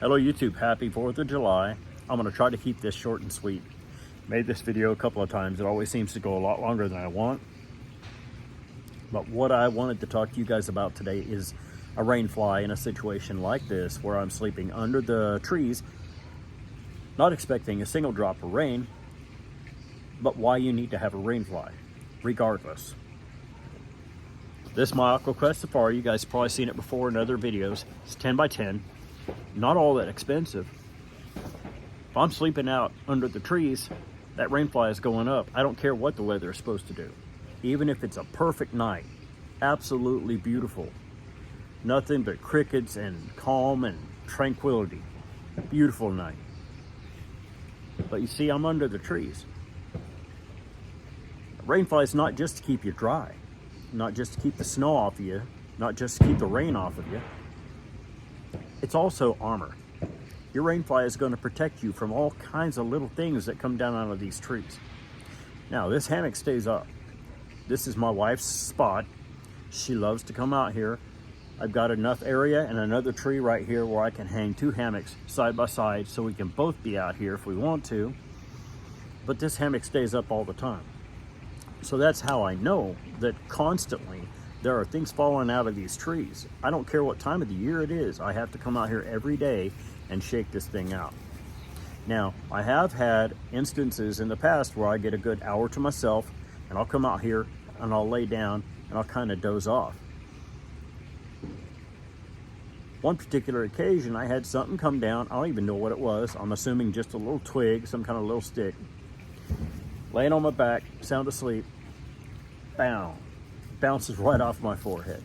Hello YouTube, happy 4th of July. I'm gonna try to keep this short and sweet. Made this video a couple of times. It always seems to go a lot longer than I want. But what I wanted to talk to you guys about today is a rain fly in a situation like this where I'm sleeping under the trees, not expecting a single drop of rain, but why you need to have a rain fly, regardless. This is my AquaQuest Safari. You guys have probably seen it before in other videos. It's 10 by 10. Not all that expensive. If I'm sleeping out under the trees, that rain fly is going up. I don't care what the weather is supposed to do. Even if it's a perfect night, absolutely beautiful. Nothing but crickets and calm and tranquility. Beautiful night. But you see, I'm under the trees. Rain fly is not just to keep you dry, not just to keep the snow off of you, not just to keep the rain off of you. It's also armor. Your rain fly is going to protect you from all kinds of little things that come down out of these trees. Now, this hammock stays up. This is my wife's spot. She loves to come out here. I've got enough area and another tree right here where I can hang two hammocks side by side so we can both be out here if we want to. But this hammock stays up all the time. So that's how I know that constantly there are things falling out of these trees. I don't care what time of the year it is. I have to come out here every day and shake this thing out. Now, I have had instances in the past where I get a good hour to myself and I'll come out here and I'll lay down and I'll kind of doze off. One particular occasion, I had something come down. I don't even know what it was. I'm assuming just a little twig, some kind of little stick. Laying on my back, sound asleep, bam, bounces right off my forehead.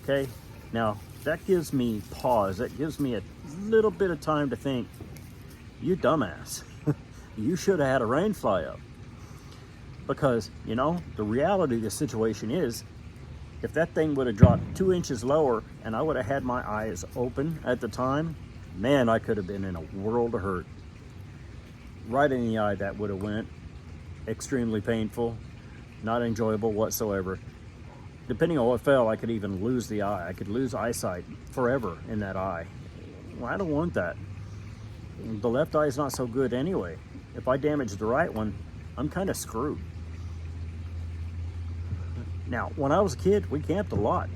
Okay, now that gives me pause. That gives me a little bit of time to think, you dumbass, you should have had a rain fly up. Because, you know, the reality of the situation is, if that thing would have dropped 2 inches lower and I would have had my eyes open at the time, man, I could have been in a world of hurt. Right in the eye that would have went. Extremely painful, not enjoyable whatsoever. Depending on what fell, I could even lose the eye. I could lose eyesight forever in that eye. Well, I don't want that. The left eye is not so good anyway. If I damage the right one, I'm kind of screwed. Now, when I was a kid, we camped a lot.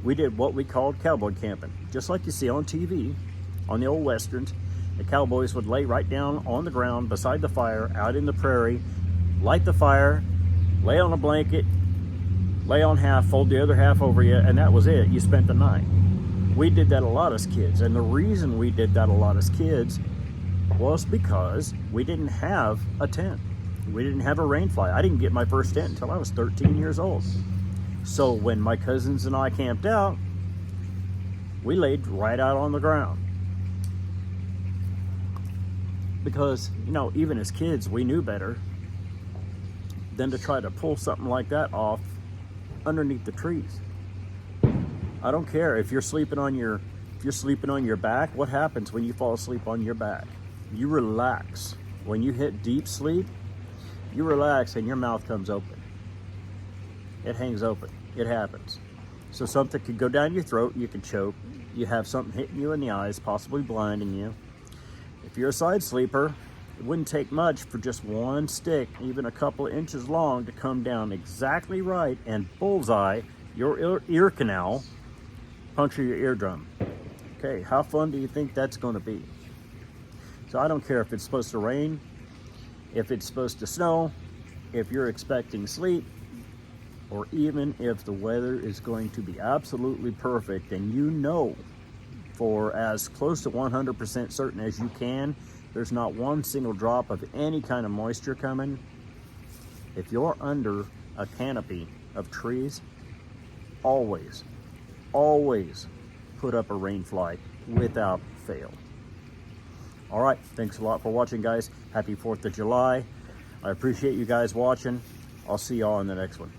We did what we called cowboy camping. Just like you see on TV, on the old westerns, the cowboys would lay right down on the ground beside the fire, out in the prairie, light the fire, lay on a blanket, lay on half, fold the other half over you, and that was it. You spent the night. We did that a lot as kids, and the reason we did that a lot as kids was because we didn't have a tent. We didn't have a rain fly. I didn't get my first tent until I was 13 years old. So when my cousins and I camped out, we laid right out on the ground. Because, you know, even as kids, we knew better than to try to pull something like that off underneath the trees. I don't care if you're sleeping on your back. What happens when you fall asleep on your back? You relax. When you hit deep sleep, you relax and your mouth comes open. It hangs open. It happens. So something could go down your throat, you could choke. You have something hitting you in the eyes, possibly blinding you. If you're a side sleeper, it wouldn't take much for just one stick, even a couple of inches long, to come down exactly right and bullseye your ear canal, puncture your eardrum. Okay, how fun do you think that's going to be? So I don't care if it's supposed to rain, if it's supposed to snow, if you're expecting sleet, or even if the weather is going to be absolutely perfect and you know for as close to 100% certain as you can, there's not one single drop of any kind of moisture coming. If you're under a canopy of trees, always put up a rain fly without fail. All right, thanks a lot for watching, guys. Happy 4th of July. I appreciate you guys watching. I'll see y'all in the next one.